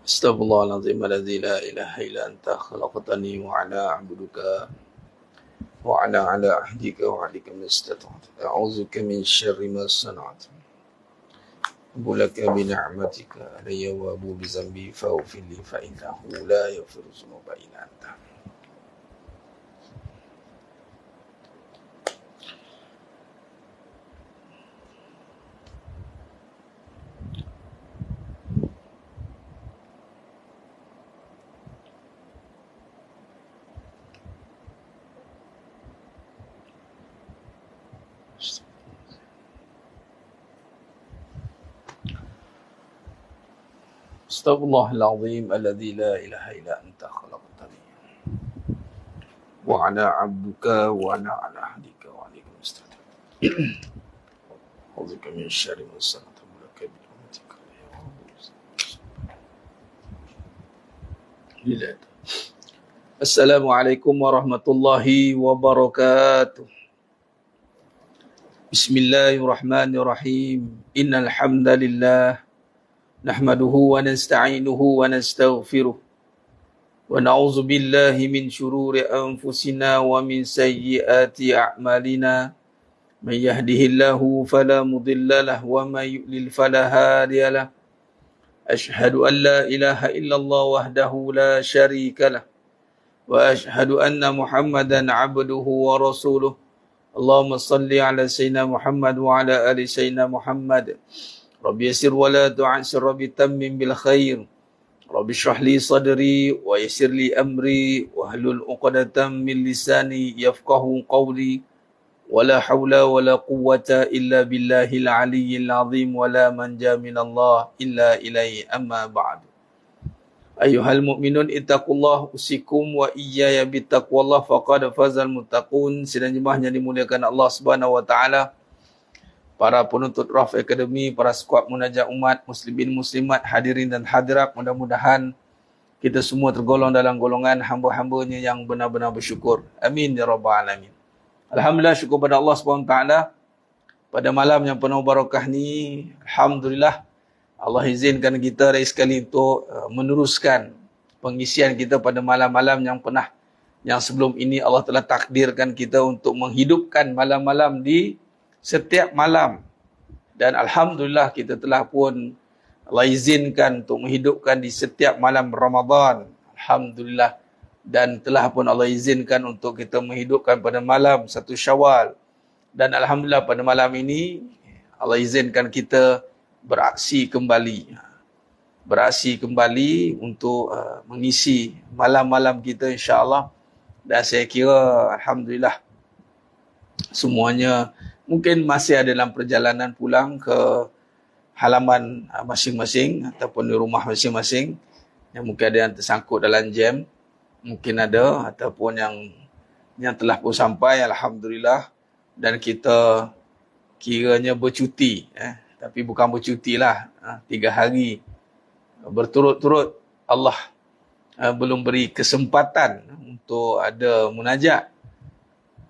Astaghfirullahaladzim alladzi la ilaha illa anta khalaqtani wa ala a'buduka wa ala ahdika wa alika mastata'tu. A'udzuka min syarri ma sana'tu. Bulaka bi ni'matika alayya wa abu bi zambi faghfir li fa innahu la yaghfiru dzunuba illa anta. Astaghfirullahaladzim alladzi la ilaha illa anta khalaqtani wa ala abduka wa ala ahdika wa alika mastata'tu. A'udzuka min syarri ma sana'tu. Bulaka bi ni'matika alayya wa abu bi zambi. Assalamualaikum warahmatullahi wabarakatuh. Bismillahirrahmanirrahim. Innal hamdalillah nahmaduhu wa nasta'inuhu wa nastaghfiruh wa na'udzu billahi min shururi anfusina wa min sayyiati a'malina. May yahdihillahu fala mudilla lahu wa may yudlil fala hadiya lahu. Ashhadu an la ilaha illallah wahdahu la syarika lahu wa ashhadu anna Muhammadan 'abduhu wa rasuluh. Allahumma salli ala sayyidina Muhammad wa ala ali sayyidina Muhammad. Rabbi yassir wa la tu'assir, Rabbi tammim bil khair. Rabbi shrah li sadri wa yassir li amri wa hlul 'uqdatam min lisani yafqahu qawli. Wa la hawla wa la quwwata illa billahil aliyyil azim wa la manja minallah illa ilaihi amma ba'du. Ayyuhal mu'minun ittaqullah usikum wa iyaya bittaqwallah faqad fazal muttaqun. Sidang jemaah yang dimuliakan Allah Subhanahu wa taala, para penuntut Raf Academy, para skuad munajat umat, muslimin muslimat, hadirin dan hadirat, mudah-mudahan kita semua tergolong dalam golongan hamba-hambanya yang benar-benar bersyukur. Amin ya rabbal alamin. Alhamdulillah, syukur pada Allah Subhanahu wa taala pada malam yang penuh barakah ni. Alhamdulillah, Allah izinkan kita lagi sekali untuk meneruskan pengisian kita pada malam-malam yang sebelum ini Allah telah takdirkan kita untuk menghidupkan malam-malam di setiap malam. Dan Alhamdulillah kita telah pun Allah izinkan untuk menghidupkan di setiap malam Ramadan. Alhamdulillah. Dan telah pun Allah izinkan untuk kita menghidupkan pada malam 1 Syawal. Dan Alhamdulillah pada malam ini Allah izinkan kita beraksi kembali. Beraksi kembali untuk mengisi malam-malam kita insya-Allah. Dan saya kira Alhamdulillah semuanya mungkin masih ada dalam perjalanan pulang ke halaman masing-masing ataupun di rumah masing-masing. Yang mungkin ada yang tersangkut dalam jam, mungkin ada, ataupun yang telah pun sampai, Alhamdulillah. Dan kita kiranya bercuti, tapi bukan bercuti lah, 3 hari berturut-turut Allah belum beri kesempatan untuk ada munajat.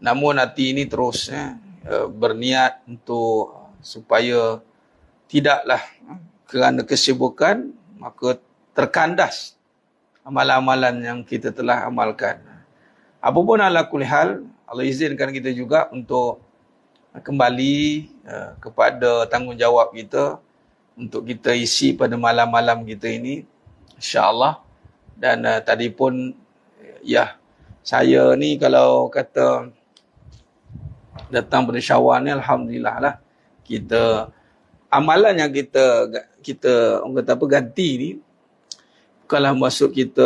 Namun hati ini terus berniat untuk supaya tidaklah kerana kesibukan maka terkandas amalan-amalan yang kita telah amalkan. Apapun ala kulli hal, Allah izinkan kita juga untuk kembali kepada tanggungjawab kita untuk kita isi pada malam-malam kita ini insya-Allah. Dan tadi pun saya ni kalau kata datang pada Syawal ni Alhamdulillah lah, kita amalan yang kita orang kata apa, ganti ni bukanlah maksud kita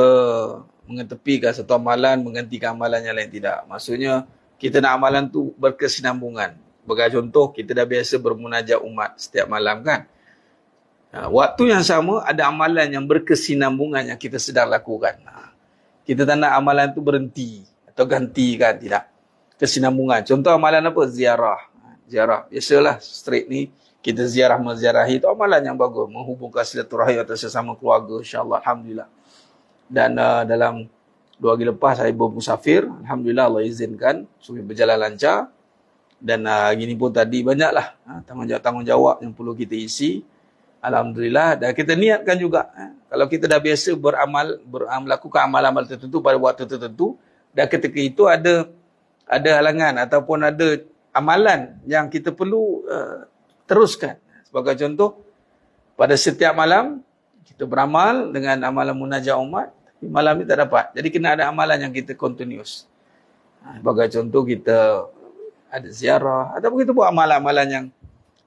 mengetepikan satu amalan menggantikan amalan yang lain, tidak. Maksudnya kita nak amalan tu berkesinambungan. Sebagai contoh, kita dah biasa bermunajat umat setiap malam kan. Waktu yang sama ada amalan yang berkesinambungan yang kita sedang lakukan. Kita tak nak amalan tu berhenti atau ganti kan, tidak. Kesinambungan. Contoh amalan apa? Ziarah. Biasalah straight ni kita ziarah menziarahi, itu amalan yang bagus, menghubungkan silaturahim atau sesama keluarga insya-Allah. Alhamdulillah. Dan dalam 2 hari lepas saya bermusafir, Alhamdulillah Allah izinkan supaya berjalan lancar. Dan hari ni pun tadi banyaklah tanggungjawab yang perlu kita isi. Alhamdulillah. Dan kita niatkan juga. Kalau kita dah biasa melakukan amal-amal tertentu pada waktu tertentu, dan ketika itu ada halangan ataupun ada amalan yang kita perlu teruskan. Sebagai contoh, pada setiap malam, kita beramal dengan amalan munajat umat, tapi malam ni tak dapat. Jadi kena ada amalan yang kita continuous. Sebagai contoh, kita ada ziarah, ataupun kita buat amalan-amalan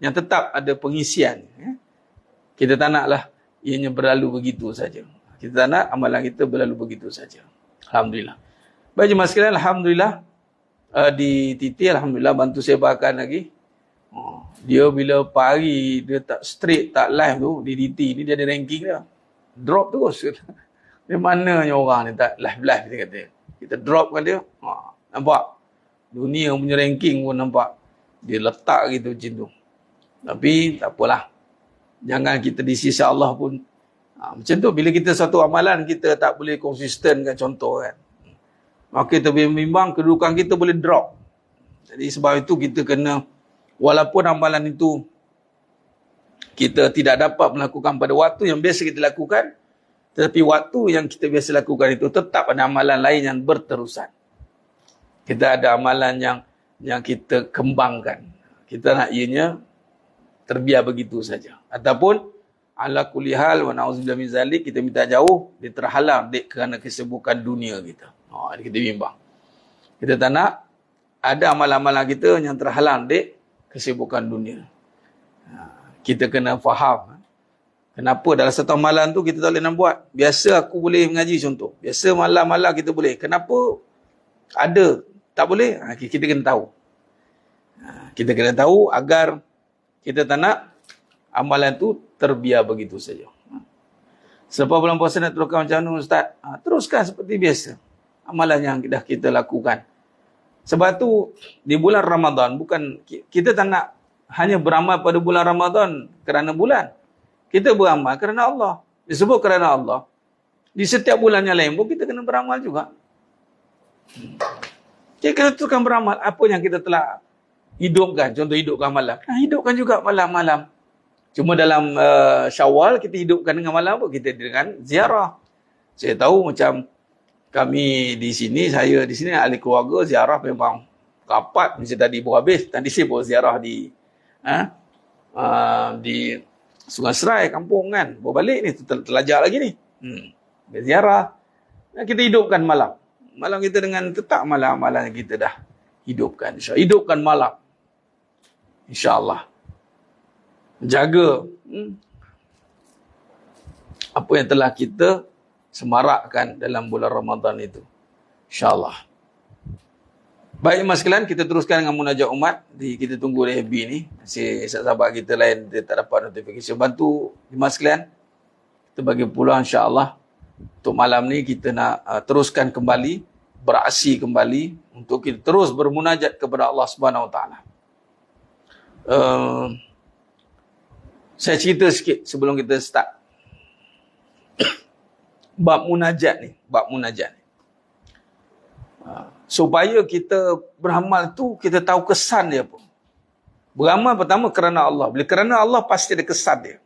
yang tetap ada pengisian. Kita tak naklah ianya berlalu begitu saja. Kita tak nak amalan kita berlalu begitu saja. Alhamdulillah. Baik jemaah sekalian, Alhamdulillah. Di Titi, Alhamdulillah, bantu sebarkan lagi. Dia bila pagi, dia tak straight, tak live tu, di DT ni dia ada ranking dia. Drop terus. Di mananya orang ni tak live-live, dia kata. Kita dropkan dia. Nampak? Dunia punya ranking pun nampak. Dia letak gitu macam tu. Tapi tak apalah. Jangan kita di sisi Allah pun. Macam tu, bila kita satu amalan, kita tak boleh konsisten kan, contoh kan. Maka kita bimbang, kedudukan kita boleh drop. Jadi sebab itu kita kena, walaupun amalan itu kita tidak dapat melakukan pada waktu yang biasa kita lakukan, tetapi waktu yang kita biasa lakukan itu tetap ada amalan lain yang berterusan. Kita ada amalan yang kita kembangkan. Kita nak ianya terbiar begitu saja. Ataupun ala kulli hal wa na'udzubillah min zalik, kita minta jauh, dia terhalang kerana kesibukan dunia kita. Kita bimbang. Kita tak nak ada amalan-amalan kita yang terhalang kesibukan dunia. Kita kena faham kenapa dalam satu amalan tu kita tak boleh nak buat. Biasa aku boleh mengaji contoh. Biasa malam-malam kita boleh. Kenapa ada tak boleh? Kita kena tahu. Kita kena tahu agar kita tak nak amalan tu terbiar begitu saja. Selepas bulan puasa nak teruskan macam mana Ustaz? Teruskan seperti biasa. Amalan yang dah kita lakukan. Sebab tu di bulan Ramadan, bukan kita tak nak hanya beramal pada bulan Ramadan kerana bulan. Kita beramal kerana Allah. Disebut kerana Allah. Di setiap bulan yang lain pun kita kena beramal juga. Kita kena teruskan beramal apa yang kita telah hidupkan. Contoh hidupkan malam. Hidupkan juga malam-malam. Cuma dalam Syawal kita hidupkan dengan malam apa? Kita dengan ziarah. Saya tahu macam kami di sini, saya di sini ahli keluarga ziarah memang rapat. Macam tadi baru habis. Tadi saya bawa ziarah di Sungai Serai, kampung kan. Bawa balik ni, terlajak lagi ni. Ziarah. Kita hidupkan malam. Malam kita dengan tetap malam-malam yang kita dah hidupkan. Hidupkan malam. InsyaAllah. Jaga apa yang telah kita semarakkan dalam bulan Ramadan itu. InsyaAllah. Baik mas sekalian, kita teruskan dengan munajat umat. Kita tunggu FB ni. Masih sahabat kita lain dia tak dapat notifikasi. Bantu mas sekalian. Kita bagi peluang insyaAllah. Untuk malam ni kita nak teruskan kembali. Beraksi kembali. Untuk kita terus bermunajat kepada Allah Subhanahu Wa Taala. Saya cerita sikit sebelum kita start. Bab munajat ni. Supaya kita beramal tu, kita tahu kesan dia apa. Beramal pertama kerana Allah. Bila kerana Allah, pasti ada kesan dia.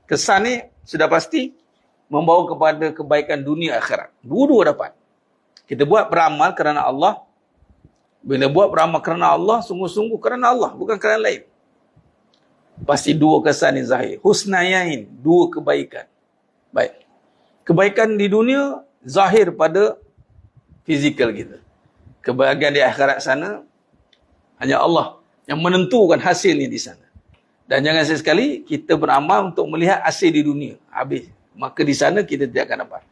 Kesan ni sudah pasti membawa kepada kebaikan dunia akhirat. Dua-dua dapat. Kita buat beramal kerana Allah. Bila buat beramal kerana Allah, sungguh-sungguh kerana Allah, bukan kerana lain. Pasti dua kesan ni zahir. Husnayain, dua kebaikan. Baik. Kebaikan di dunia zahir pada fizikal kita. Kebahagiaan di akhirat sana hanya Allah yang menentukan hasilnya di sana. Dan jangan sekali kita beramal untuk melihat hasil di dunia. Habis. Maka di sana kita tidak akan dapat.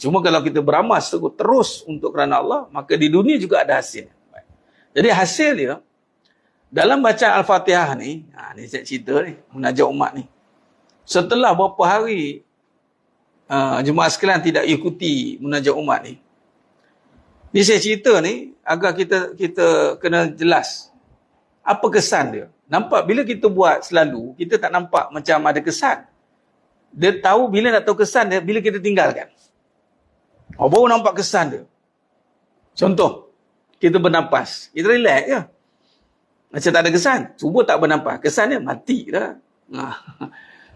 Cuma kalau kita beramal terus untuk kerana Allah, maka di dunia juga ada hasil. Jadi hasil dia, dalam bacaan Al-Fatihah ni, ni saya cerita ni, munajat umat ni. Setelah beberapa hari, jemaah sekalian tidak ikuti munajat umat ni. Ni saya cerita ni, agar kita kena jelas. Apa kesan dia? Nampak bila kita buat selalu, kita tak nampak macam ada kesan. Dia tahu bila nak tahu kesan dia, bila kita tinggalkan. Baru nampak kesan dia. Contoh, kita bernafas. Kita relax je. Macam tak ada kesan. Cuba tak bernafas. Kesan dia mati dah.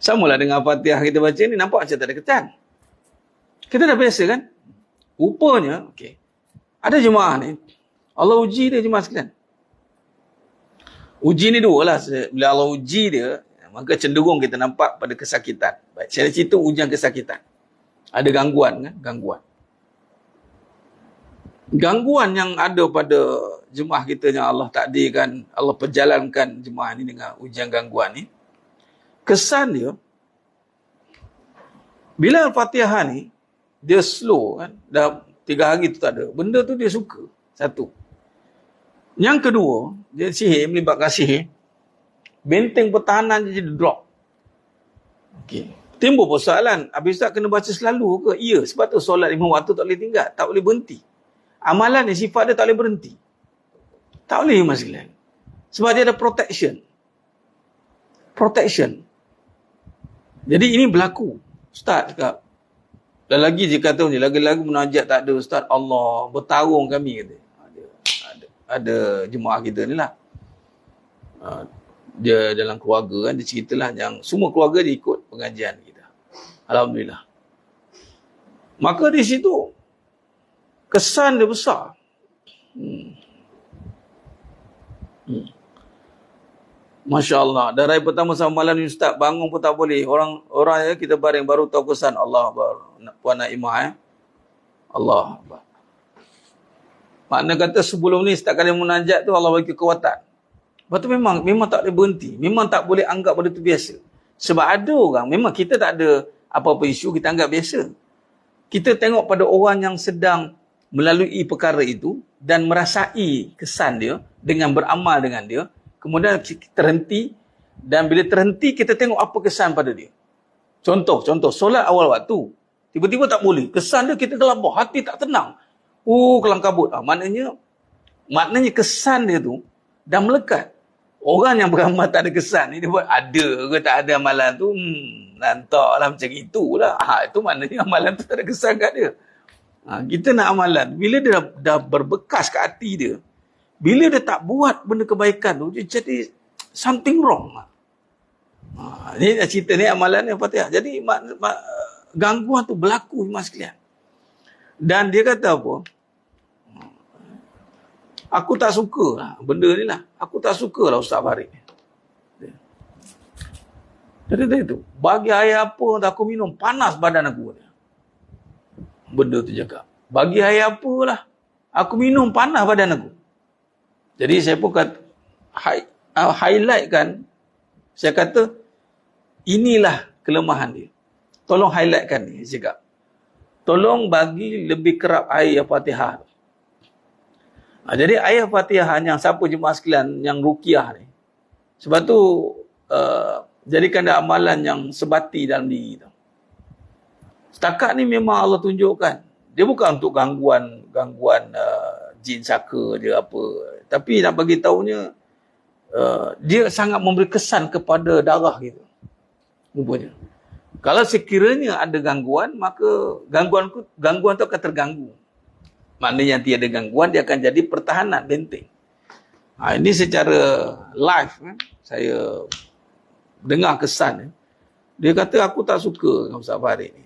Samalah dengan Fatihah kita baca ni, nampak macam tak ada ketan. Kita dah biasa kan? Rupanya, okey. Ada jemaah ni, Allah uji dia jemaah sekalian. Uji ni dua lah. Bila Allah uji dia, maka cenderung kita nampak pada kesakitan. Baik, saya cerita ujian kesakitan. Ada gangguan kan? Gangguan yang ada pada jemaah kita yang Allah takdirkan, Allah perjalankan jemaah ni dengan ujian gangguan ni. Kesan dia, bila Al-Fatihah ni, dia slow kan, dah 3 hari tu tak ada. Benda tu dia suka. Satu. Yang kedua, dia sihir, melibatkan sihir. Benteng pertahanan dia jadi drop. Okay. Timbul persoalan, habis tak kena baca selalu ke? Ya, sebab tu solat 5 waktu tak boleh tinggal, tak boleh berhenti. Amalan ni sifat dia tak boleh berhenti. Tak boleh mas sekalian. Sebab dia ada protection. Jadi ini berlaku. Ustaz cakap, dan lagi dia kata ni, lagi-lagi munajat tak ada Ustaz, Allah bertarung kami kata. Ada jemaah kita ni lah. Dia dalam keluarga kan, dia ceritalah yang semua keluarga dia ikut pengajian kita. Alhamdulillah. Maka di situ kesan dia besar. Masya Allah. Dari pertama sama malam ni Ustaz, bangun pun tak boleh. Orang ya, kita baring baru tahu kesan. Allah Akbar. Puan Naimah Allah Akbar. Makna kata sebelum ni setiap kali munajat tu Allah bagi kekuatan. Lepas tu memang tak boleh berhenti. Memang tak boleh anggap benda tu biasa. Sebab ada orang, memang kita tak ada apa-apa isu, kita anggap biasa. Kita tengok pada orang yang sedang melalui perkara itu dan merasai kesan dia dengan beramal dengan dia. Kemudian terhenti, dan bila terhenti kita tengok apa kesan pada dia. Contoh, solat awal waktu. Tiba-tiba tak boleh. Kesan dia kita gelabah, hati tak tenang. Kelang kabut. Maknanya kesan dia tu dah melekat. Orang yang beramal tak ada kesan ni, dia buat ada ke tak ada amalan tu, lantaklah macam itulah. Itu maknanya amalan tu tak ada kesan kat dia. Kita nak amalan. Bila dia dah berbekas kat hati dia, bila dia tak buat benda kebaikan tu, dia jadi something wrong. Ni cerita ni amalan yang Fatihah. Jadi gangguan tu berlaku mas sekalian. Dan dia kata apa? Aku tak suka lah benda ni lah. Aku tak suka lah Ustaz Farid. Jadi itu. Bagi air apa aku minum, panas badan aku. Benda tu cakap. Bagi air apa lah aku minum, panas badan aku. Jadi saya pun kata, highlight kan. Saya kata, inilah kelemahan dia. Tolong highlightkan ni, saya cakap. Tolong bagi lebih kerap air Fatihah. Jadi ayat Fatihah yang siapa jemaah sekalian yang ruqyah ni. Sebab tu jadikan dia amalan yang sebati dalam diri tu. Setakat ni memang Allah tunjukkan. Dia bukan untuk gangguan jin saka dia apa. Tapi nak bagi tahunya dia sangat memberi kesan kepada darah kita. Rupanya. Kalau sekiranya ada gangguan, maka gangguan tu akan terganggu. Maknanya yang tiada gangguan, dia akan jadi pertahanan, benteng. Ini secara live, kan? Saya dengar kesan. Dia kata, aku tak suka dengan Ustaz Farid ni.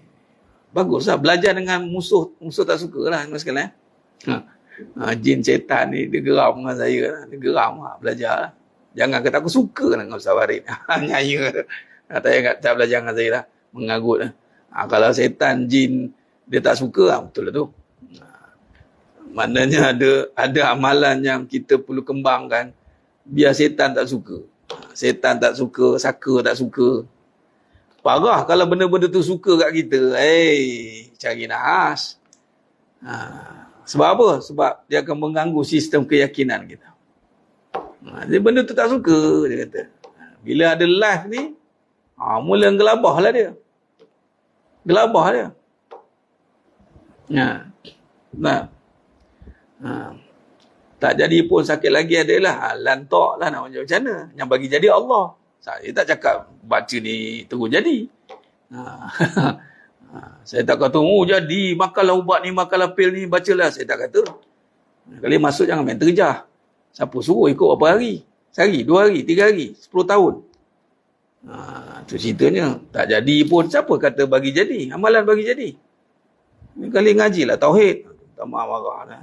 Baguslah, belajar dengan musuh tak suka lah. Jin setan ni, dia geram dengan saya. Dia geram lah, belajar lah. Jangan kata aku suka dengan Ustaz Farid. Nyaya. Tak belajar dengan saya lah. Mengagut lah. Kalau setan, jin, dia tak suka, betul lah tu. Maknanya ada amalan yang kita perlu kembangkan biar setan tak suka. Setan tak suka, saka tak suka. Parah kalau benda-benda tu suka kat kita. Cari nahas. Sebab apa? Sebab dia akan mengganggu sistem keyakinan kita. Jadi benda tu tak suka, dia kata. Bila ada live ni, mula gelabah lah dia. Gelabah dia. Tak jadi pun sakit lagi adalah lantak lah nak macam mana. Yang bagi jadi Allah. Saya tak cakap baca ni terus jadi. Saya tak kata jadi makanlah ubat ni, makanlah pil ni, bacalah. Saya tak kata. Kali masuk jangan main terjah. Siapa suruh ikut berapa hari? Sehari, 2 hari, 3 hari, 10 tahun. Tu ceritanya. Tak jadi pun, siapa kata bagi jadi? Amalan bagi jadi. Ni kali ngaji lah tauhid. Tak marah-marah lah.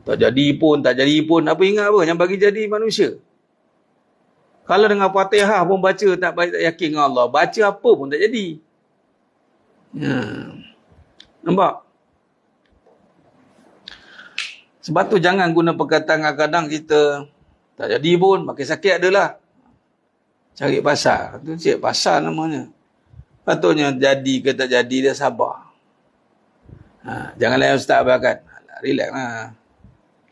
Tak jadi pun, apa ingat apa? Yang bagi jadi manusia. Kalau dengan Fatihah pun baca tak yakin dengan Allah, baca apa pun tak jadi. Nampak? Sebab tu jangan guna perkataan kadang kita tak jadi pun, makin sakit adalah. Cari pasal. Tu cik pasal namanya. Patutnya jadi ke tak jadi, dia sabar. Jangan layan ustaz abang. Relax lah.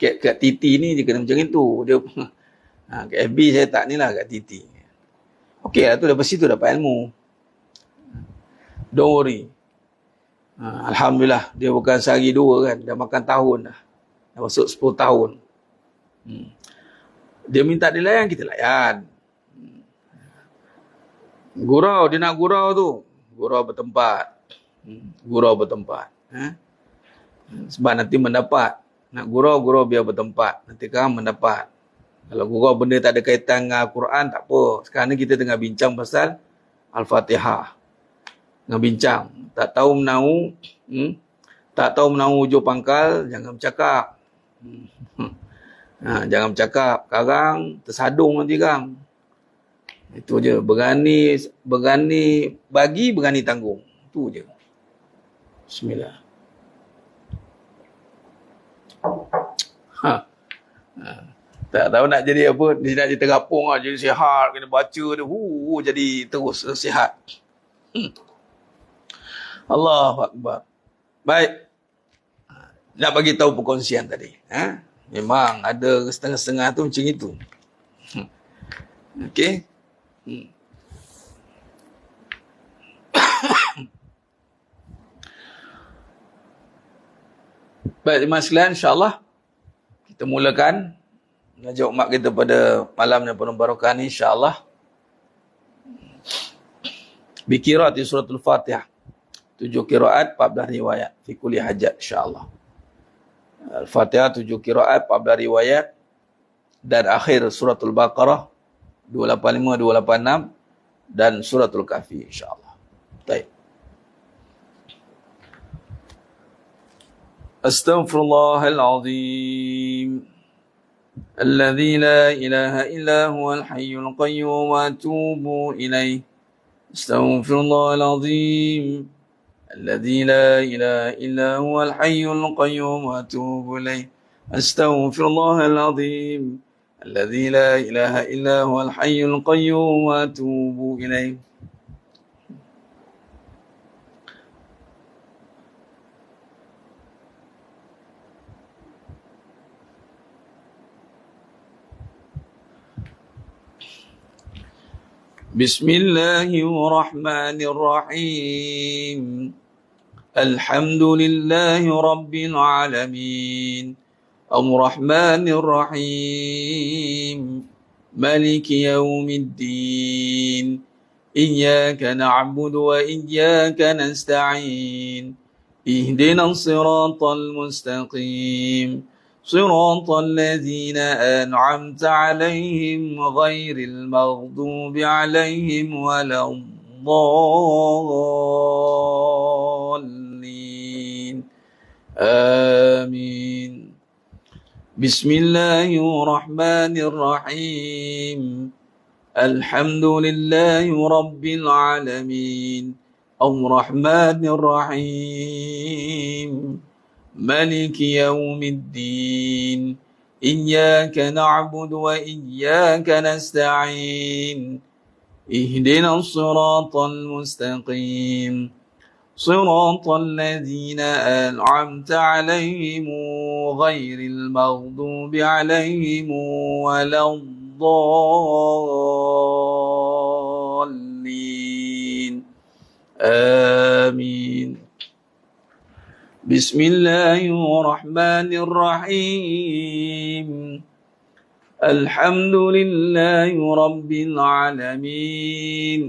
Kat Titi ni dia kena macam itu. Dia kat FB saya tak ni lah kat Titi. Okey lah tu, lepas situ dapat ilmu. Don't worry. Alhamdulillah, dia bukan sehari dua kan. Dah makan tahun dah. Dah masuk 10 tahun. Dia minta dilayan, kita layan. Gurau, dia nak gurau tu. Gurau bertempat. Gurau bertempat. Sebab nanti mendapat. Nak gurau biar bertempat. Nanti kan mendapat. Kalau gurau benda tak ada kaitan dengan Al-Quran, tak apa. Sekarang ni kita tengah bincang pasal Al-Fatihah. Tengah bincang. Tak tahu menau, tak tahu menau hujung pangkal, jangan bercakap. Jangan bercakap. Sekarang tersadung nanti kan. Itu je. Berani bagi, berani tanggung. Itu je. Bismillah. Tak tahu nak jadi apa. Dia nak jadi terapung lah. Jadi sihat. Kena baca dia. Jadi terus sihat. Allahu Akbar. Baik. Nak bagi tahu perkongsian tadi. Memang ada setengah-setengah tu macam itu. Okey. Baik, terima sekalian, insyaAllah kita mulakan mengajak umat kita pada malam yang penuh barakah ni, insyaAllah. Bikirati suratul Fatihah. 7 kiraat, 14 riwayat. Fi kulli hajat, insyaAllah. Al-Fatihah 7 kiraat, 14 riwayat. Dan akhir suratul Baqarah 285, 286. Dan suratul Kahfi, insyaAllah. Baik. Astaghfirullahalazim. Alladzi la ilaha illa huwal hayyul qayyum wa atubu ilaih. Astaghfirullahalazim. الذي لا إله إلا هو الحي القيوم وأتوب إليه أستغفر الله العظيم الذي لا إله إلا هو الحي القيوم وأتوب إليه. بسم الله الرحمن الرحيم. الحمد لله رب العالمين الرحمن الرحيم مالك يوم الدين إياك نعبد وإياك نستعين اهدنا الصراط المستقيم صراط الذين أنعمت عليهم غير المغضوب عليهم ولا الضالين آمين. بسم الله الرحمن الرحيم. الحمد لله رب العالمين الرحمن الرحيم مالك يوم الدين إياك نعبد وإياك نستعين اهدنا الصراط المستقيم صراط الذين أنعمت عليهم غير المغضوب عليهم ولا الضالين آمين. بسم الله الرحمن الرحيم. الحمد لله رب العالمين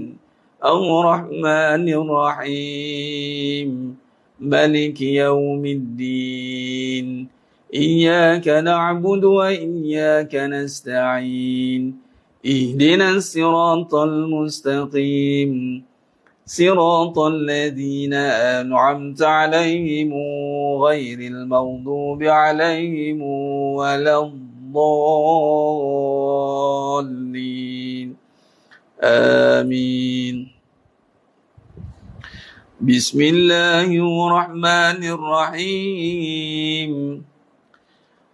الرحمن الرحيم مالك يوم الدين إياك نعبد وإياك نستعين اهدنا الصراط المستقيم صراط الذين أنعمت عليهم غير المغضوب عليهم ولا الضالين آمين. بسم الله الرحمن الرحيم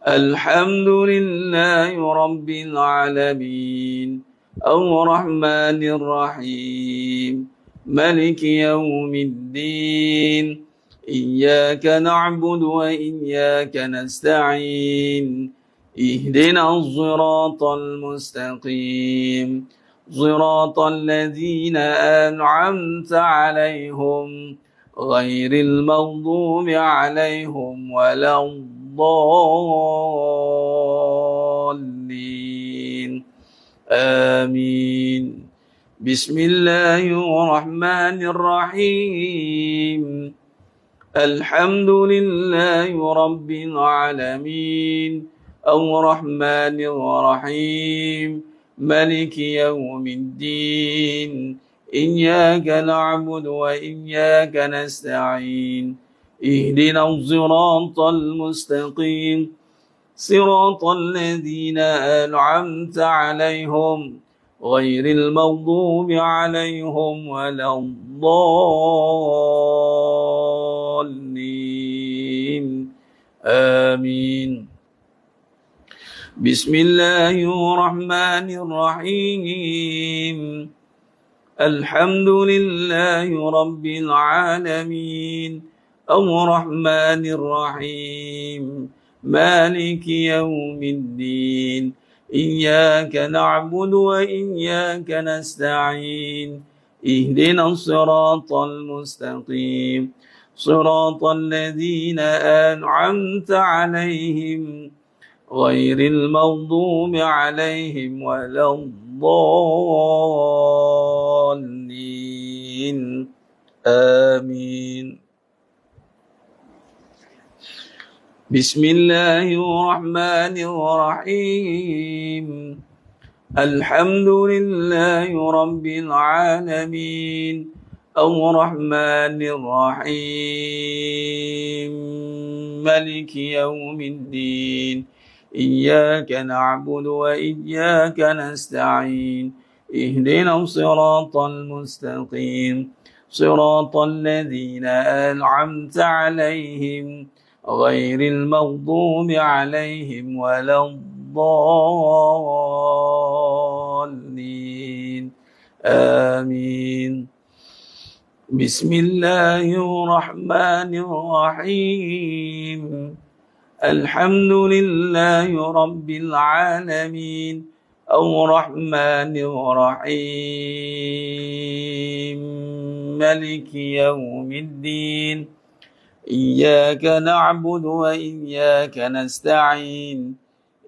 الحمد لله رب العالمين الرحمن الرحيم ملك يوم الدين إياك نعبد وإياك نستعين اهدنا الصراط المستقيم صراط الذين أنعمت عليهم غير المغضوب عليهم ولا الضالين آمين. بسم الله الرحمن الرحيم الحمد لله رب العالمين الرحمن الرحيم ملك يوم الدين إياك نعبد وإياك نستعين اهدنا الصراط المستقيم صراط الذين أنعمت عليهم غير المغضوب عليهم ولا الضالين آمين. بسم الله الرحمن الرحيم الحمد لله رب العالمين الرحمن الرحيم مالك يوم الدين إياك نعبد وإياك نستعين اهدنا الصراط المستقيم صراط الذين أنعمت عليهم غير المغضوب عليهم ولا الضالين آمين. بسم الله الرحمن الرحيم الحمد لله رب العالمين الرحمن الرحيم ملك يوم الدين إياك نعبد وإياك نستعين اهدنا الصراط المستقيم صراط الذين أنعمت عليهم غير المغضوب عليهم ولا الضالين آمين. بسم الله الرحمن الرحيم الحمد لله رب العالمين الرحمن الرحيم ملك يوم الدين إياك نعبد وإياك نستعين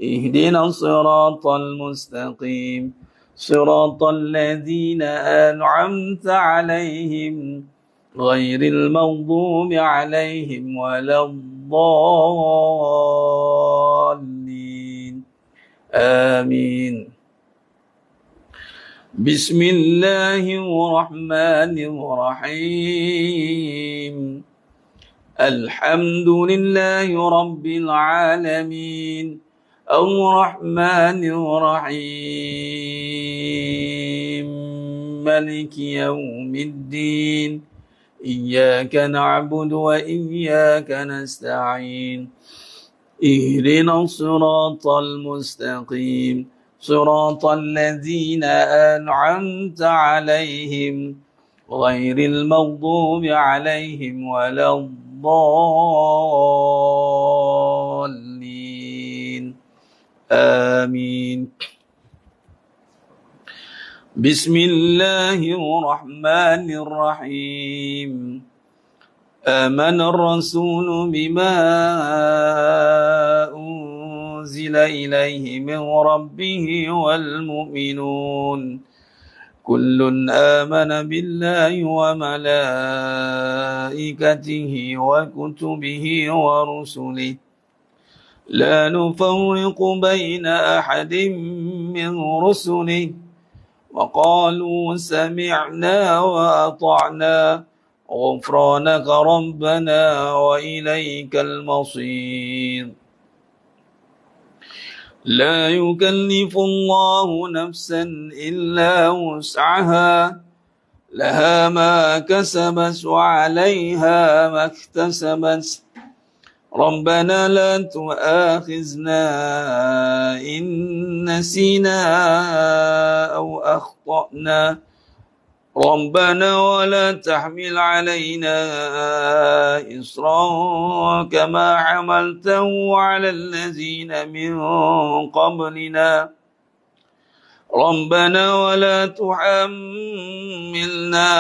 اهدنا الصراط المستقيم صراط الذين أنعمت عليهم غير المغضوب عليهم ولا الضالين آمين. بسم الله الرحمن الرحيم الحمد لله رب العالمين الرحمن الرحيم ملك يوم الدين إياك نعبد وإياك نستعين اهدنا الصراط المستقيم صراط الذين أنعمت عليهم غير المغضوب عليهم ولا الضالين آمين. بسم الله الرحمن الرحيم آمن الرسول بما أنزل إليه من ربه والمؤمنون كل آمن بالله وملائكته وكتبه ورسله لا نفرق بين أحد من رسله وقالوا سمعنا وأطعنا غفرانك ربنا وإليك المصير لا يكلف الله نفسا إلا وسعها لها ما كسبت وعليها ما اكتسبت ربنا لا تؤاخذنا إن نسينا أو أخطأنا ربنا ولا تحمل علينا إصرا كما حملته على الذين من قبلنا ربنا ولا تحملنا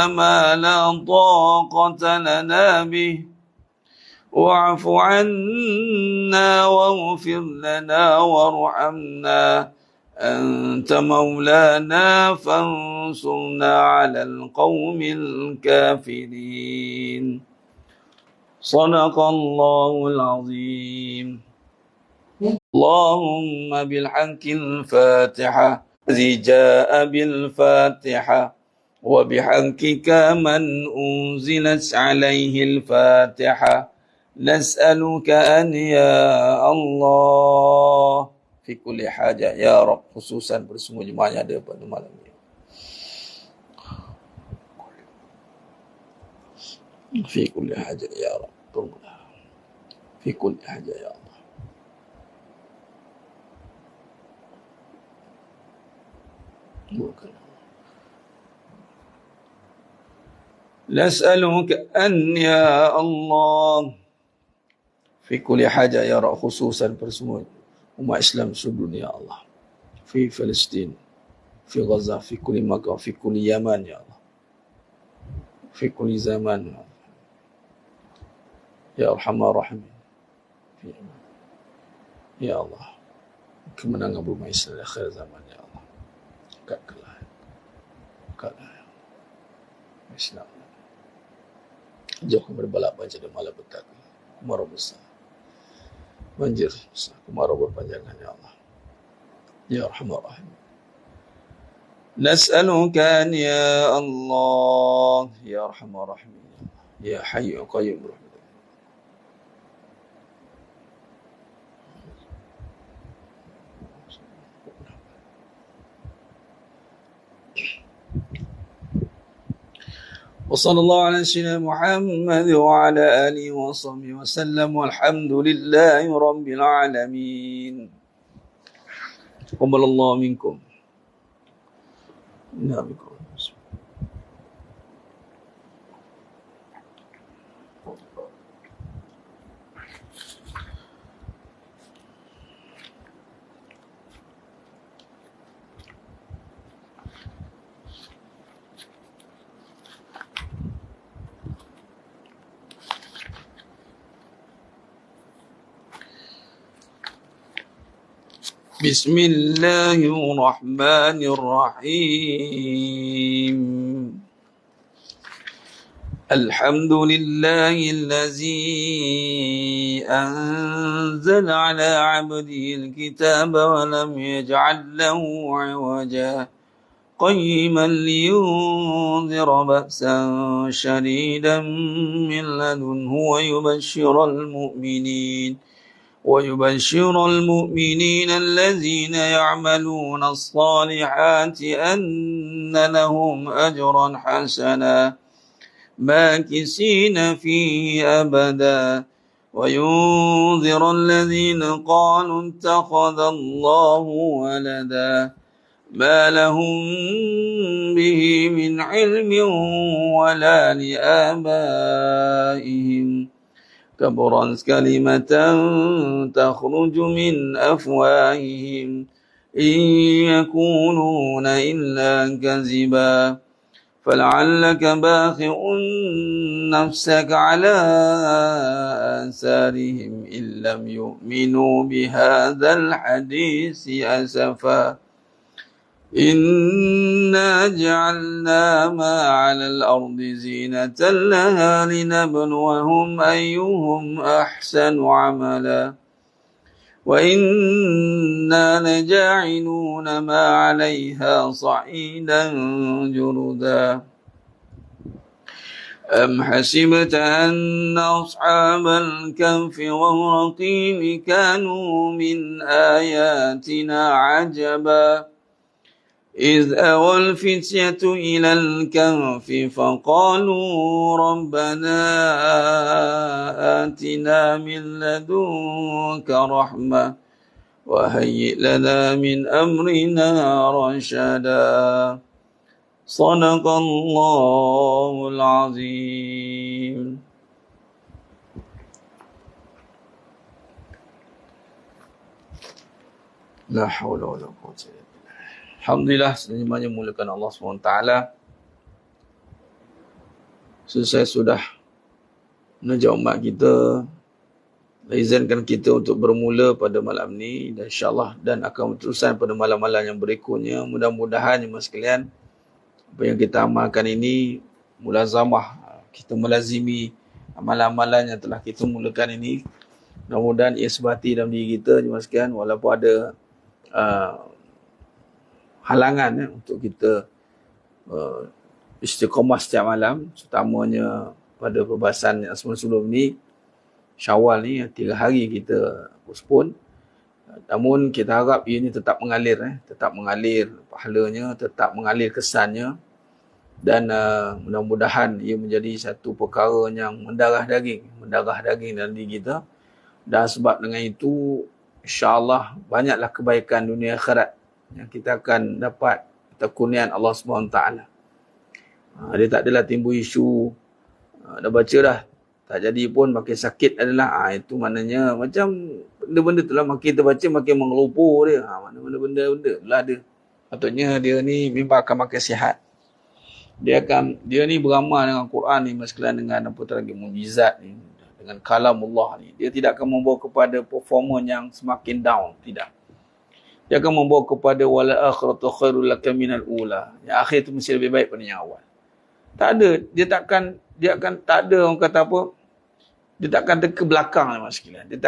ما لا طاقة لنا به واعف عنا واغفر لنا وارحمنا أنت مولانا فانصرنا على القوم الكافرين صدق الله العظيم اللهم بالحق الفاتحة الذي جاء بالفاتحة وبحقك من أنزلت عليه الفاتحة نسألك أن يا الله في كل حاجة يا رب خصوصا bersama jemaah yang ada pada malam ini في كل حاجة يا رب في كل حاجة يا الله نسألك أن يا الله في كل حاجة يا رب خصوصا bersama umat Islam seluruh dunia ya Allah في فلسطين في غزة في كل مكان في كل يمن يا الله في كل زمان يا أرحم الراحمين يا الله kemenangan bumi Islam akhir zaman ya Allah kaklah Islam jauh berbalap baca dan malam petang kemarau besar banjir besar kemarau berpanjangan ya Allah ya Arhamar Rahim نسألك أن يا الله يا أرحم الراحمين يا حي قيوم برحمتك وصلى الله على سيدنا محمد وعلى آله وصحبه وسلم والحمد لله رب العالمين تقبل الله منكم نعم بسم الله الرحمن الرحيم الحمد لله الذي أنزل على عبده الكتاب ولم يجعل له عوجا قيما لينذر بأسا شديدا من لدنه ويبشر المؤمنين الذين يعملون الصالحات أن لهم أجرا حسنا ماكثين فيه أبدا وينذر الذين قالوا اتخذ الله ولدا ما لهم به من علم ولا لآبائهم كبرت كلمة تخرج من أفواههم إن يكونون إلا كذبا فلعلك باخع نفسك على آثارهم إن لم يؤمنوا بهذا الحديث أسفا إنا جعلنا ما على الأرض زينة لها لنبلوهم أيهم أحسن عملا وإنا لجاعلون ما عليها صعيدا جرذا أم حسبت أن أصحاب الكهف والرقيم كانوا من آياتنا عجبا إذ أوى الفتية إلى الكهف فقالوا ربنا آتنا من لدنك رحمة وهيئ لنا من أمرنا رشدا صدق الله العظيم. لا حول ولا قوة إلا بالله. Alhamdulillah, semuanya mulakan Allah SWT. Saya sudah menajak umat kita, izinkan kita untuk bermula pada malam ni, dan insyaAllah dan akan berterusan pada malam-malam yang berikutnya. Mudah-mudahan jemaah sekalian, apa yang kita amalkan ini mulazamah, kita melazimi amalan-amalan yang telah kita mulakan ini. Mudah-mudahan ia sebati dalam diri kita jemaah sekalian, walaupun ada halangan untuk kita istiqamah setiap malam, terutamanya pada perbahasan yang sebelum ni, Syawal ni 3 hari kita postpone. Namun kita harap ia ni tetap mengalir, tetap mengalir pahalanya, tetap mengalir kesannya, dan mudah-mudahan ia menjadi satu perkara yang mendarah daging dalam diri kita. Dan sebab dengan itu, insya-Allah banyaklah kebaikan dunia akhirat yang kita akan dapat atas kurniaan Allah SWT. Dia tak adalah timbul isu, dah baca dah, tak jadi pun makin sakit adalah, itu maknanya macam benda-benda tu lah, makin kita baca makin mengelupur dia. Mana-mana benda-benda lah dia. Patutnya dia ni memang akan makin sihat. Dia ni beramal dengan Quran ni, sekalian dengan apa lagi, mujizat ni, dengan kalamullah ni. Dia tidak akan membawa kepada performa yang semakin down, tidak. Dia akan membawa kepada wala akhiratu khairul laka minal ula. Yang akhir itu mesti lebih baik pada yang awal. Tak ada, dia akan tak ada orang kata apa, dia takkan ke belakang mas sekalian. Dia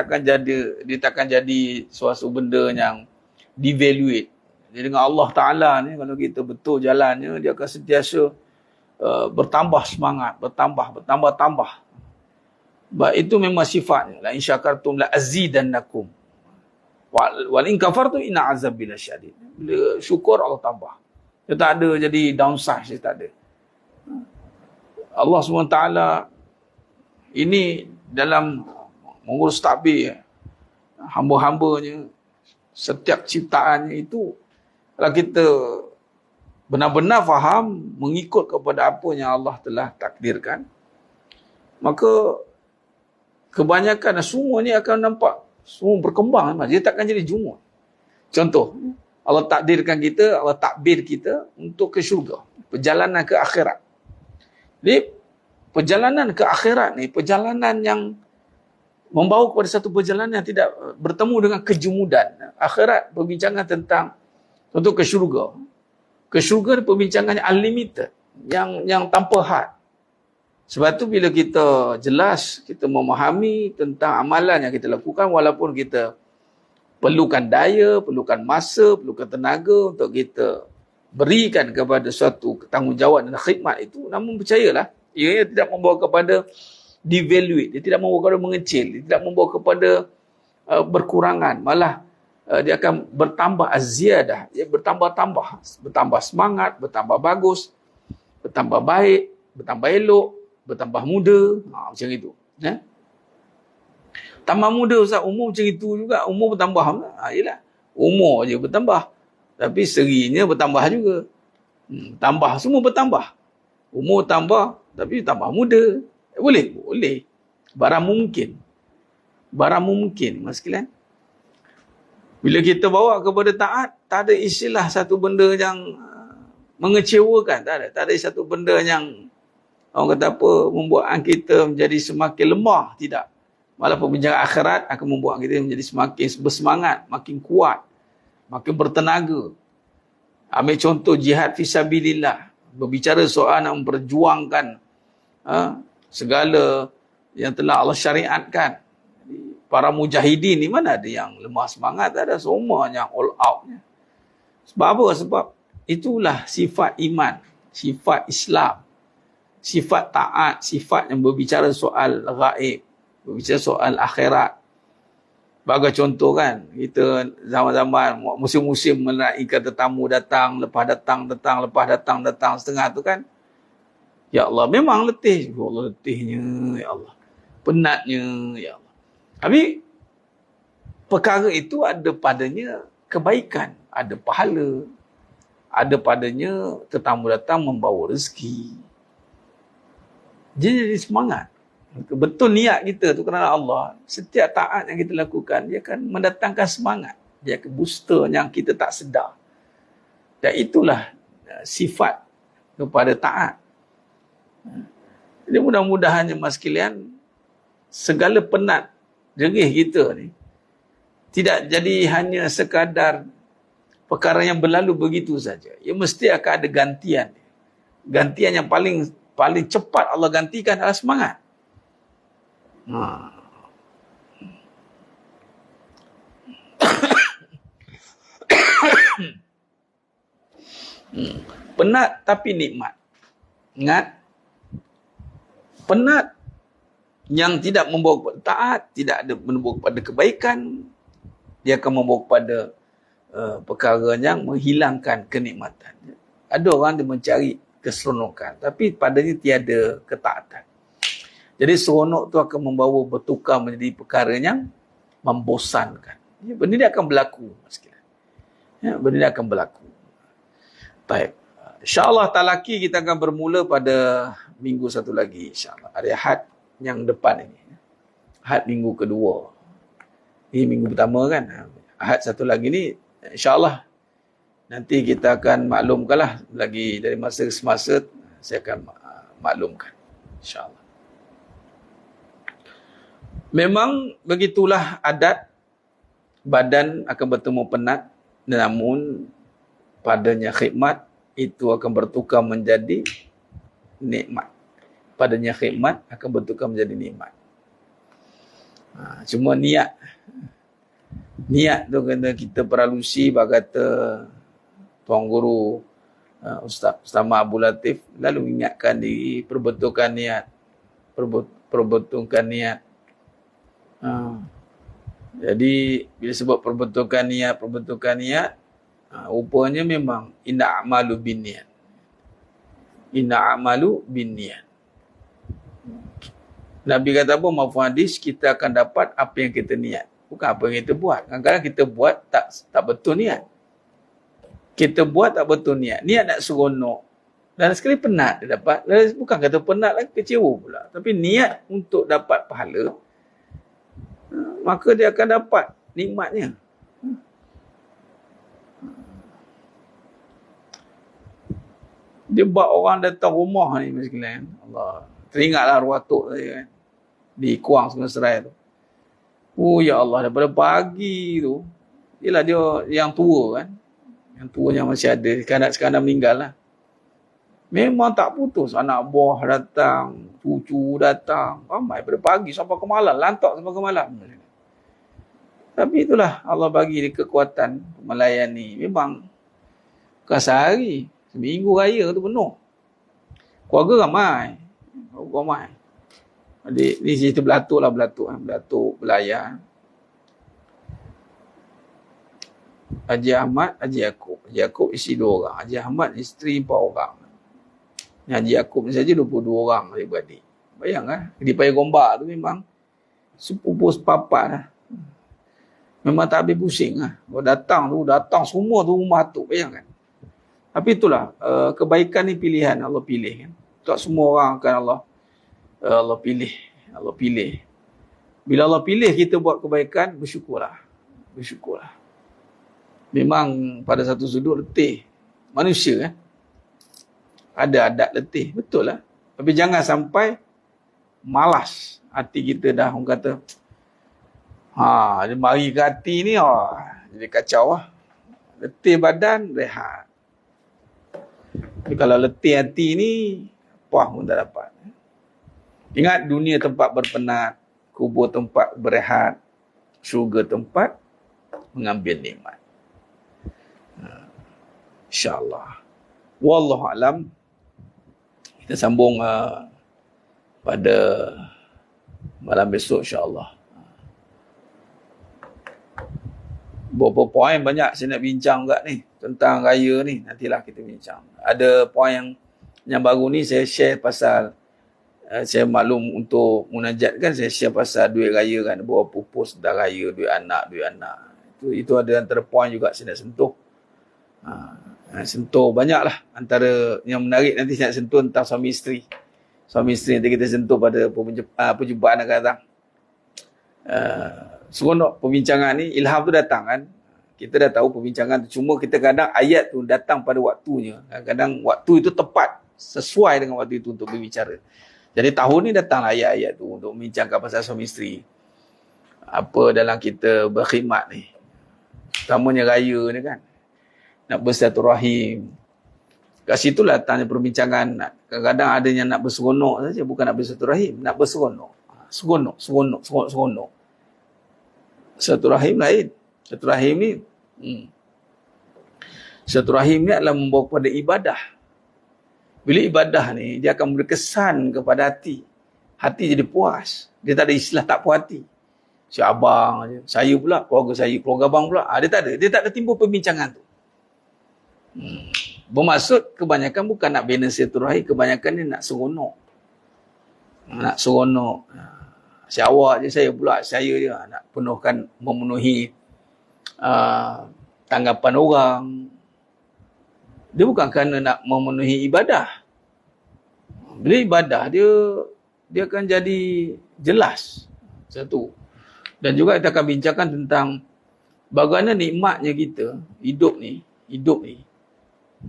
takkan jadi suatu benda yang devaluate. Jadi dengan Allah Taala ni, kalau kita betul jalannya, dia akan sentiasa bertambah semangat, bertambah. Baik, itu memang sifatnya. La in syakartum la azidannakum. Wal in kafartum inna azabi lasyadid. Bila syukur Allah tambah. Dia tak ada jadi downside, dia tak ada. Allah SWT ini dalam mengurus takbir hamba-hambanya, setiap ciptaannya itu, kalau kita benar-benar faham, mengikut kepada apa yang Allah telah takdirkan, maka kebanyakan semua ni akan nampak semua berkembang. Dia takkan jadi jumud. Contoh, Allah takdirkan kita, Allah takbir kita untuk ke syurga, perjalanan ke akhirat. Jadi perjalanan ke akhirat ni, perjalanan yang membawa kepada satu perjalanan yang tidak bertemu dengan kejumudan. Akhirat perbincangan tentang untuk ke syurga. Ke syurga perbincangannya unlimited, yang tanpa had. Sebab tu bila kita jelas, kita memahami tentang amalan yang kita lakukan, walaupun kita perlukan daya, perlukan masa, perlukan tenaga untuk kita berikan kepada suatu tanggungjawab dan khidmat itu, namun percayalah, ia tidak membawa kepada devaluate, dia tidak membawa kepada mengecil, dia tidak membawa kepada berkurangan, malah dia akan bertambah aziyadah, dia bertambah semangat, bertambah bagus, bertambah baik, bertambah elok, bertambah muda, macam itu. Tambah muda Ustaz, umur macam itu juga, umur bertambah. Yelah, umur je bertambah, tapi serinya bertambah juga. Tambah, semua bertambah. Umur tambah, tapi tambah muda. Boleh? Boleh. Barang mungkin, mas sekalian. Bila kita bawa kepada taat, tak ada istilah satu benda yang mengecewakan. Tak ada satu benda yang orang kata apa, membuat kita menjadi semakin lemah. Tidak. Malah perbincangan akhirat akan membuat kita menjadi semakin bersemangat, makin kuat, makin bertenaga. Ambil contoh jihad fisabilillah. Berbicara soal nak memperjuangkan segala yang telah Allah syariatkan. para mujahidin ni mana ada yang lemah semangat, tak ada, semua yang all out. Sebab apa? Sebab itulah sifat iman, sifat Islam, sifat taat, sifat yang berbicara soal gaib, berbicara soal akhirat. Bagai contoh kan, kita zaman-zaman musim-musim menaiki tetamu datang, lepas datang setengah tu kan. Ya Allah, memang letih. Ya Allah, letihnya. Ya Allah, penatnya. Ya Allah. Tapi perkara itu ada padanya kebaikan, ada pahala. Ada padanya tetamu datang membawa rezeki. Jadi semangat. Betul niat kita tu kerana Allah. Setiap taat yang kita lakukan, dia akan mendatangkan semangat. Dia akan booster yang kita tak sedar. Dan itulah sifat kepada taat. Jadi mudah-mudahan jemaah sekalian, segala penat jerih kita ni tidak jadi hanya sekadar perkara yang berlalu begitu saja. Ia mesti akan ada gantian. Gantian yang paling cepat Allah gantikan adalah semangat. Penat tapi nikmat. Ingat, penat yang tidak membawa kepada taat, tidak ada membawa kepada kebaikan, dia akan membawa kepada perkara yang menghilangkan kenikmatan. Ada orang dia mencari keseronokan, tapi padanya tiada ketaatan. Jadi seronok tu akan membawa bertukar menjadi perkara yang membosankan. Benda ni akan berlaku. Benda ni akan berlaku. Baik. InsyaAllah talaki kita akan bermula pada minggu satu lagi. InsyaAllah. Hari Ahad yang depan ini. Ahad minggu kedua. Ini minggu pertama kan. Ahad satu lagi ni, InsyaAllah nanti kita akan maklumkanlah. Lagi dari masa ke semasa, saya akan maklumkan. InsyaAllah. Memang begitulah adat, badan akan bertemu penat, namun padanya khidmat itu akan bertukar menjadi nikmat. Padanya khidmat akan bertukar menjadi nikmat. Cuma niat tu kena kita peralusi, kata Tuan Guru Ustaz Abu Latif lalu ingatkan diri, perbetulkan niat. Jadi bila sebut perbetulkan niat, rupanya memang inna a'malu binniat. Nabi kata apa? Mafhum hadis, kita akan dapat apa yang kita niat, bukan apa yang kita buat. Kadang-kadang kita buat tak betul niat. Kita buat tak betul niat. Niat nak seronok. Dan sekali penat dia dapat. Bukan kata penat lagi, kecewa pula. Tapi niat untuk dapat pahala, maka dia akan dapat nikmatnya. Dia buat orang datang rumah ni sekalian. Allah. Teringatlah arwah tok saya kan. Di Kuang Sungai Serai tu. Oh ya Allah, daripada pagi tu. Yelah dia yang tua kan. Yang tua yang masih ada. Sekarang meninggal lah. Memang tak putus. Anak buah datang. Cucu datang. Ramai pada pagi sampai ke malam. Lantak sampai ke malam. Tapi itulah Allah bagi dia kekuatan melayani. Memang bukan sehari. Seminggu raya tu penuh. Keluarga ramai. Adik ni cerita Belatuk, Belayar. Haji Ahmad, Haji Yaakob. Haji Yaakob isi 2 orang. Haji Ahmad isteri 4 orang. Haji Yaakob ni saja 22 orang adik-beradik. Bayangkan, di Paya Gombak tu memang sepupu sepapat lah. Memang tak habis pusing lah. Kalau datang semua tu rumah tu. Bayangkan. Tapi itulah, kebaikan ni pilihan Allah pilih kan. Tak semua orang akan Allah pilih. Bila Allah pilih kita buat kebaikan, bersyukurlah. Memang pada satu sudut letih. Manusia kan. Ada adat letih. Betul lah. Tapi jangan sampai malas. Hati kita dah, orang kata, dia mari ke hati ni, jadi kacau lah. Letih badan, rehat. Tapi kalau letih hati ni, apa pun tak dapat. Ingat, dunia tempat berpenat, kubur tempat berehat, syurga tempat mengambil nikmat. InsyaAllah. Wallahu alam. Kita sambung pada malam besok insyaAllah. Beberapa poin banyak saya nak bincang juga ni tentang raya ni. Nantilah kita bincang. Ada poin yang baru ni saya share pasal saya maklum untuk munajat kan, saya share pasal duit raya kan, beberapa post tentang raya, duit anak. Itu ada antara poin juga saya nak sentuh. Sentuh banyak lah. Antara yang menarik nanti saya nak sentuh tentang suami isteri. Suami isteri nanti kita sentuh pada perjumpaan akan datang. Seronok perbincangan ni, ilham tu datang kan. Kita dah tahu perbincangan tu. Cuma kita kadang ayat tu datang pada waktunya. Kadang waktu itu tepat. Sesuai dengan waktu itu untuk berbicara. Jadi tahun ni datang ayat-ayat tu untuk membincangkan pasal suami isteri. Apa dalam kita berkhidmat ni. Utamanya raya ni kan. Nak bersilaturahim. Kat situ lah datangnya perbincangan. Kadang-kadang ada yang nak berseronok saja. Bukan nak bersilaturahim. Nak berseronok. Seronok. Silaturahim lain. Silaturahim ni adalah membawa kepada ibadah. Bila ibadah ni, dia akan berkesan kepada hati. Hati jadi puas. Dia tak ada istilah tak puas hati. Si abang je. Saya pula, keluarga saya, keluarga abang pula. Dia tak ada. Dia tak ada timbul perbincangan tu. Bermaksud kebanyakan bukan nak bina silaturahim. Kebanyakan dia nak seronok. Nak seronok. Si awak je, saya pula, saya je nak memenuhi tanggapan orang. Dia bukan kerana nak memenuhi ibadah. Bila ibadah, dia akan jadi jelas. Satu. Dan juga kita akan bincangkan tentang bagaimana nikmatnya kita, hidup ni.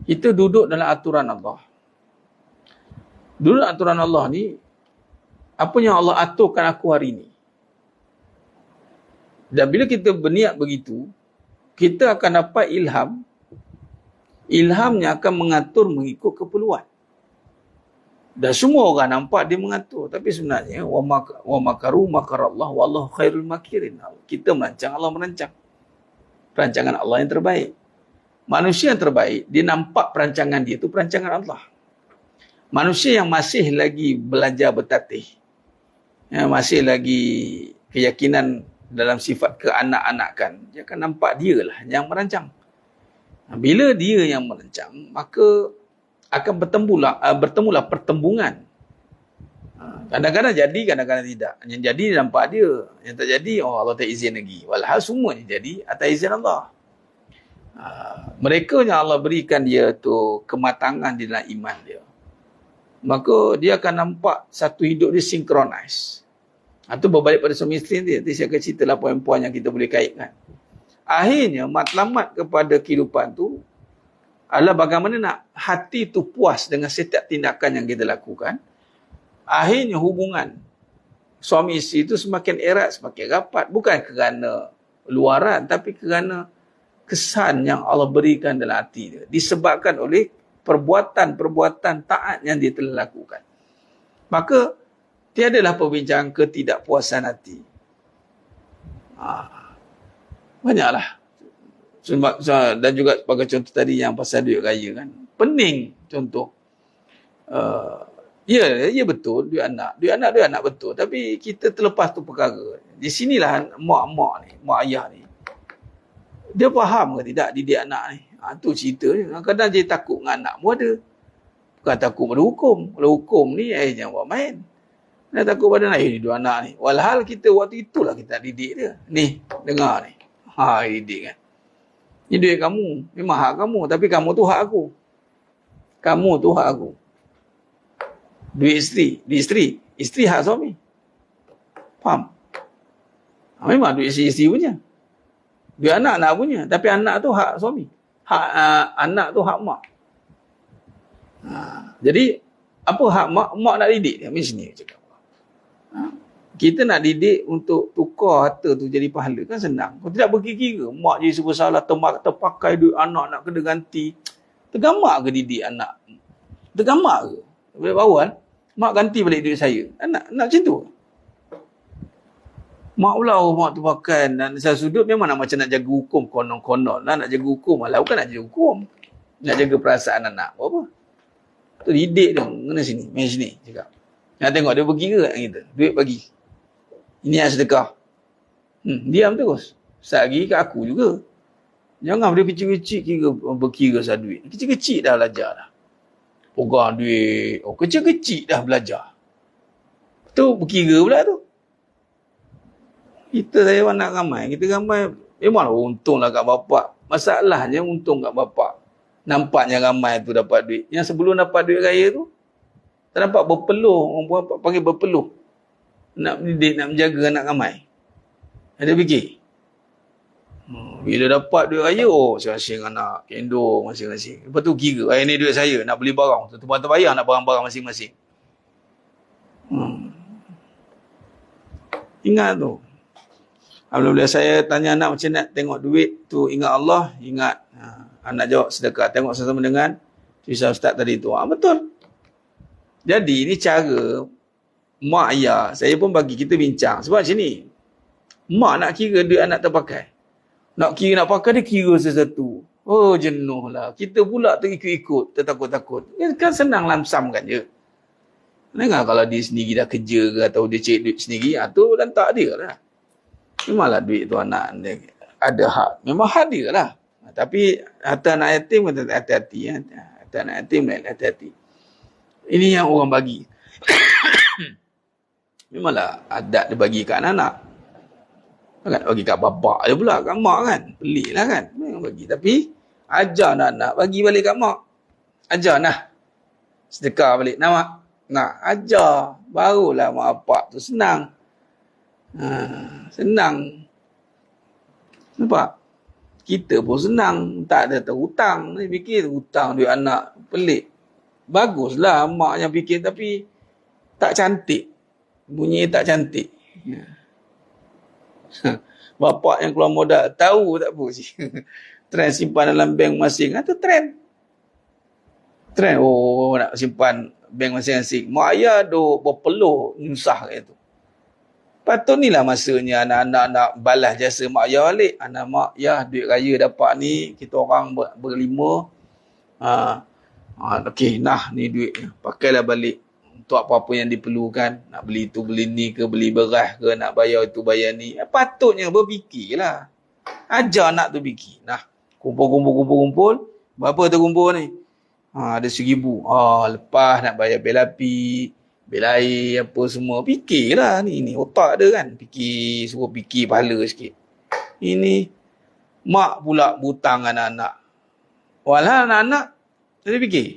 Kita duduk dalam aturan Allah. Duduk dalam aturan Allah ni, apa yang Allah aturkan aku hari ini. Dan bila kita berniat begitu, kita akan dapat ilham. Ilhamnya akan mengatur mengikut keperluan. Dan semua orang nampak dia mengatur. Tapi sebenarnya, wa makaru makarallah wallahu khairul makirin. Kita merancang, Allah merancang. Perancangan Allah yang terbaik. Manusia yang terbaik, dia nampak perancangan dia itu perancangan Allah. Manusia yang masih lagi belajar bertatih, masih lagi keyakinan dalam sifat keanak-anakan, dia akan nampak dia lah yang merancang. Bila dia yang merancang, maka akan bertemulah pertembungan. Kadang-kadang jadi, kadang-kadang tidak. Yang jadi nampak dia, yang tak jadi, Allah tak izin lagi. Walhal semuanya jadi atas izin Allah. Mereka yang Allah berikan dia tu kematangan di dalam iman dia, maka dia akan nampak satu hidup dia synchronize. Itu berbalik pada suami isteri dia. Nanti saya akan ceritalah poin-poin yang kita boleh kaitkan. Akhirnya matlamat kepada kehidupan tu adalah bagaimana nak hati tu puas dengan setiap tindakan yang kita lakukan. Akhirnya hubungan suami isteri itu semakin erat, semakin rapat. Bukan kerana luaran, tapi kerana kesan yang Allah berikan dalam hati dia. Disebabkan oleh perbuatan-perbuatan taat yang dia telah lakukan. Maka, tiadalah perbincangan ketidakpuasan hati. Banyaklah. Dan juga sebagai contoh tadi yang pasal duit raya kan. Pening contoh. Ya betul, duit anak betul. Tapi kita terlepas tu perkara. Di sinilah mak-mak ni, mak ayah ni. Dia faham ke tidak didik anak ni? Tu cerita ni. Kadang-kadang dia takut dengan anak pun ada. Bukan takut pada hukum. Kalau hukum ni, jangan buat main. Dia takut pada anak. Ni dua anak ni. Walhal kita waktu itulah kita didik dia. Ni, dengar ni. Didik kan. Ni duit kamu. Memang hak kamu. Tapi kamu tu hak aku. Kamu tu hak aku. Duit isteri. Duit isteri. Isteri hak suami. Faham? Memang duit isteri punya. Duit anak punya. Tapi anak tu hak suami. Anak tu hak mak. Jadi, apa hak mak? Mak nak didik dia. Mesti sini cakap. Kita nak didik untuk tukar harta tu jadi pahala. Kan senang. Kau tidak berkira-kira. Mak jadi serba salah. Terpakai duit anak nak kena ganti. Tergamak ke didik anak? Tergamak ke? Bila awal, mak ganti balik duit saya. Nak macam tu. Mak pula mak tu pakai dan saya sudut memang nak macam nak jaga hukum konon-konon lah, nak jaga hukum lah, bukan nak jaga hukum, nak jaga perasaan anak apa tu. Didik tu kena sini main sini cakap, nak tengok dia berkira kat kita, duit bagi ini yang sedekah, diam terus. Sehari kat aku juga, jangan dia kecil-kecil kira berkira sah duit, kecil-kecil dah belajar dah pegang duit, kecil-kecil dah belajar tu berkira pula tu. Kita saya anak ramai, kita ramai memanglah untunglah kat bapak. Masalahnya untung kat bapak. Nampaknya ramai tu dapat duit. Yang sebelum dapat duit raya tu, tak dapat berpeluh. Orang bapak panggil berpeluh. Nak mendidik, nak menjaga anak ramai. Ada fikir? Bila dapat duit raya, masing-masing anak. Kendo masing-masing. Lepas tu kira, ni duit saya, nak beli barang. Tentu bayar nak barang-barang masing-masing. Ingat tu. Apabila saya tanya anak macam nak tengok duit tu, ingat Allah, ingat. Anak jawab sedekah. Tengok sama-sama dengan kisah Ustaz tadi tu. Betul. Jadi ini cara mak ayah. Saya pun bagi kita bincang. Sebab macam ni. Mak nak kira duit anak terpakai. Nak kira nak pakai dia kira sesuatu. Jenuh lah. Kita pula terikut-ikut, tertakut-takut. Kan senang lamsamkan je. Dengar kalau dia sendiri dah kerja ke atau dia cari duit sendiri, tu lantak dia lah. Memanglah duit tu anak dia ada hak. Memang hak dia lah. Tapi harta anak yatim kata hati-hati. Harta anak yatim hati-hati. Ini yang orang bagi. Memanglah adat dia bagi kat anak-anak. Bukan bagi kat bapak je pula, kat mak kan. Pelik lah kan. Memang bagi. Tapi ajar anak-anak bagi balik kat mak. Ajar nah. Sedekah balik. Nah mak. Nak ajar. Barulah mak bapak tu senang. Senang. Nampak? Kita pun senang. Tak ada terhutang. Dia fikir hutang duit anak. Pelik. Baguslah mak yang fikir, tapi tak cantik. Bunyi tak cantik. Bapak yang keluar modal tahu tak apa sih. Trend simpan dalam bank masing. Itu trend. Trend. Nak simpan bank masing-masing. Mak ayah duk berpeluh nyusah kat itu. Patut ni lah masanya anak-anak nak balas jasa mak ayah balik. Anak mak ayah duit raya dapat ni, kita orang berlima. Okey, nah ni duitnya. Pakailah balik untuk apa-apa yang diperlukan. Nak beli tu, beli ni ke, beli beras ke, nak bayar itu, bayar ni. Patutnya berfikirlah. Ajar anak tu fikir. Nah, kumpul. Berapa tu kumpul ni? Ada 1,000. Lepas nak bayar bil api, bil air, apa semua. Fikirlah ni otak dia kan. Suruh fikir pahala sikit. Ini mak pula butang anak-anak. Walau anak-anak jadi fikir.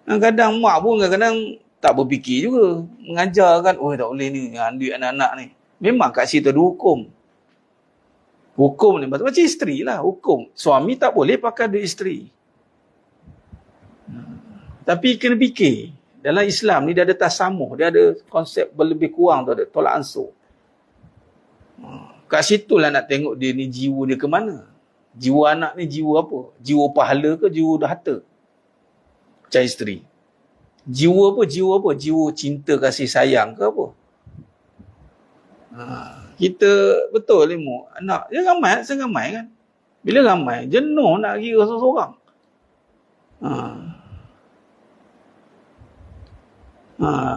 Kadang mak pun kadang tak berfikir juga. Mengajar kan, tak boleh ni, duit anak-anak ni. Memang kat situ ada hukum. Hukum ni macam isteri lah. Hukum. Suami tak boleh pakai duit isteri. Tapi kena fikir. Dalam Islam ni dia ada tasamuh. Dia ada konsep berlebih kurang tu, ada tolak ansur. Kat situ lah nak tengok dia ni jiwa dia ke mana. Jiwa anak ni jiwa apa? Jiwa pahala ke jiwa harta? Macam isteri. Jiwa apa? Jiwa cinta kasih sayang ke apa? Kita betul ni anak. Dia ramai, saya ramai kan. Bila ramai, jenuh nak kira seorang-seorang.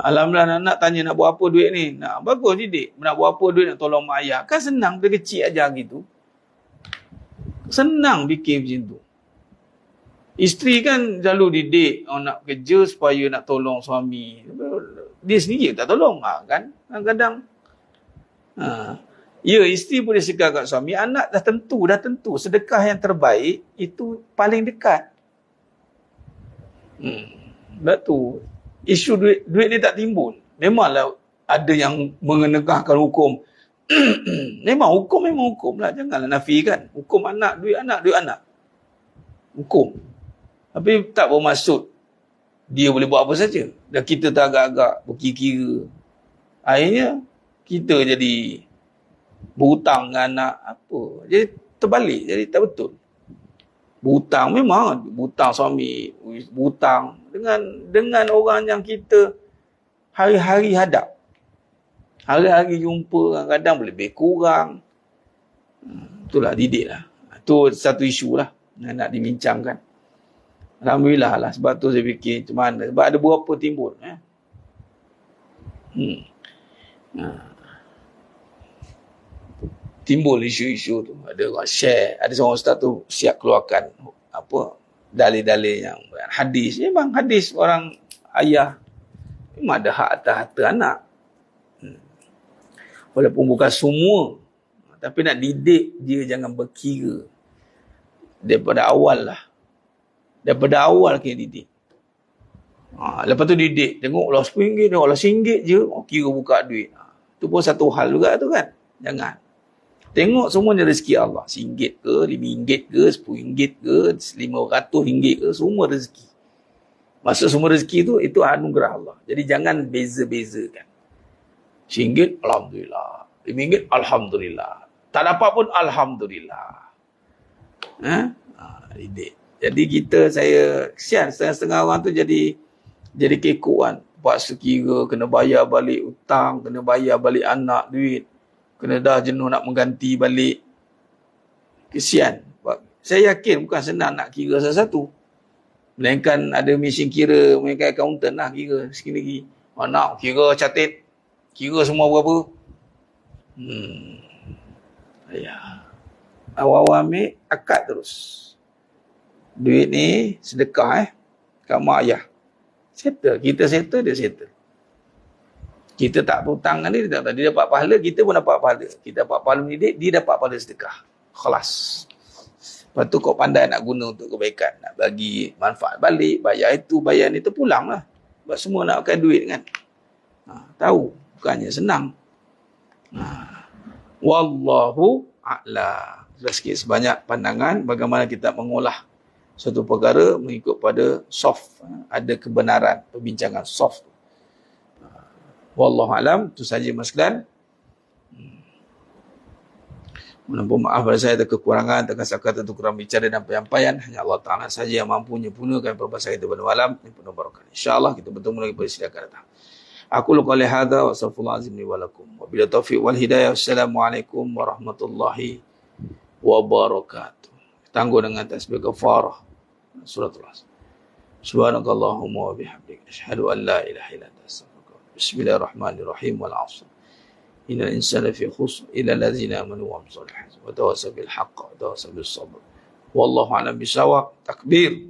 Alhamdulillah anak tanya nak buat apa duit ni. Bagus didik. Nak buat apa duit nak tolong mak ayah. Kan senang dari kecil ajar gitu. Senang fikir macam tu. Isteri kan selalu didik nak kerja supaya nak tolong suami. Dia sendiri tak tolong kan. Kadang-kadang isteri boleh sedekah kat suami. Anak dah tentu sedekah yang terbaik itu paling dekat. Sebab tu isu duit ni tak timbul. Memanglah ada yang mengenegahkan hukum. memang hukum lah. Janganlah nafikan. Hukum anak, duit anak. Hukum. Tapi tak bermaksud dia boleh buat apa saja. Dan kita tak agak-agak berkira. Akhirnya kita jadi berhutang dengan anak apa. Jadi terbalik. Jadi tak betul. Berhutang memang. Berhutang suami. Berhutang dengan orang yang kita hari-hari hadap. Hari-hari jumpa, kadang-kadang boleh lebih kurang. Itulah didik lah. Itu satu isu lah yang nak dibincangkan. Alhamdulillah lah. Sebab tu saya fikir macam mana. Sebab ada berapa timbul. Timbul isu-isu tu. Ada orang share. Ada seorang ustaz tu siap keluarkan dalil-dalil yang hadis. Memang hadis orang ayah memang ada hak atas harta anak. Walaupun bukan semua. Tapi nak didik dia jangan berkira. Daripada awal lah. Daripada awal kena didik. Lepas tu didik. Tengoklah RM10, tengoklah RM1 je. Kira buka duit. Tu pun satu hal juga tu kan. Jangan. Tengok semuanya rezeki Allah. RM1 ke, RM5 ke, RM10 ke, RM500 ke. Semua rezeki. Maksud semua rezeki tu, itu anugerah Allah. Jadi jangan beza-bezakan. RM1, Alhamdulillah. RM5, Alhamdulillah. Tak dapat pun, Alhamdulillah. Didik. Jadi saya kesian setengah-setengah orang tu jadi kekok kan. Paksa kira, kena bayar balik hutang, kena bayar balik anak duit. Kena dah jenuh nak mengganti balik. Kesian. Saya yakin bukan senang nak kira satu-satu. Melainkan ada mesin kira, melainkan accountant lah kira sikit lagi. Nak kira catat. Kira semua berapa. Awal-awal ambil, akad terus. Duit ni sedekah kat mak ayah. Settle. Kita settle, dia settle. Kita tak berhutang dengan dia, dia dapat pahala, kita pun dapat pahala. Kita dapat pahala mendidik, dia dapat pahala sedekah. Khalas. Lepas tu kau pandai nak guna untuk kebaikan. Nak bagi manfaat balik, bayar itu, bayar ni, terpulang lah. Sebab semua nak pakai duit kan. Tahu. Bukannya senang. Wallahu a'lam. Sudah sikit sebanyak pandangan bagaimana kita mengolah suatu perkara mengikut pada soft. Ada kebenaran perbincangan soft. Wallahu a'lam. Itu saja mas sekalian. Mohon maaf pada saya ada kekurangan, terkasar-kata atau kurang bicara dan penyampaian. Hanya Allah Ta'ala saja yang mampu menyempurnakan perbahasan kita pada malam. Yang penuh barakah. InsyaAllah kita bertemu lagi pada sidang akan datang. Aku luka lihada wa astaghfirullahalazim li wa lakum. Wa bila taufiq wal hidayah. Wassalamualaikum warahmatullahi wabarakatuh. Tangguh dengan tasbih kafarah. Suratul Asr. Subhanakallahumma wa bihamdika. Asyhadu an la ilaha illa anta astaghfiruka. Bismillahirrahmanirrahim. Wal 'asr. Innal insana fi khusr illa allazina amanu wa amilus solihat. Wa tawassaw bil haqq wa tawassaw bis sabr. Wallahu a'lam bissawab. Takbir.